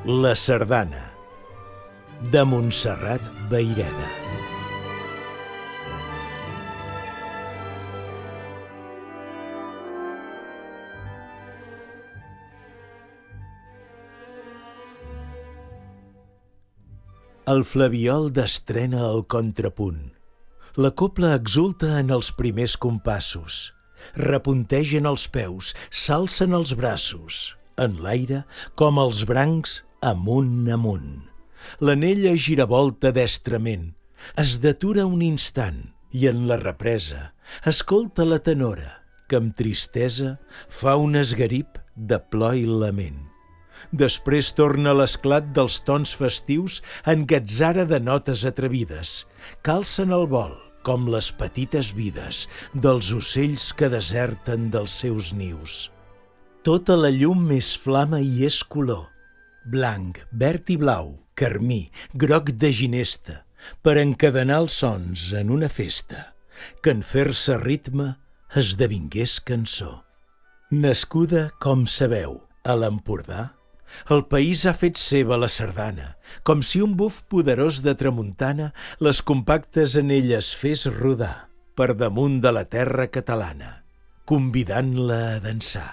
La sardana, de Montserrat Vayreda. El flabiol destrena el contrapunt. La copla exulta en els primers compassos. Repuntegen els peus, s'alcen els braços. En l'aire, com els brancs, amunt, amunt. L'anella giravolta destrament. Es detura un instant i en la represa escolta la tenora, que amb tristesa fa un esgarip de plor i lament. Després torna l'esclat dels tons festius en gatzara de notes atrevides. Calcen el vol, com les petites vides dels ocells que deserten dels seus nius. Tota la llum és flama i és color. Blanc, verd i blau, carmí, groc de ginesta, per encadenar els sons en una festa, que en fer-se ritme esdevingués cançó. Nascuda, com sabeu, a l'Empordà, el país ha fet seva la sardana, com si un buf poderós de tramuntana les compactes anelles fes rodar per damunt de la terra catalana, convidant-la a dansar.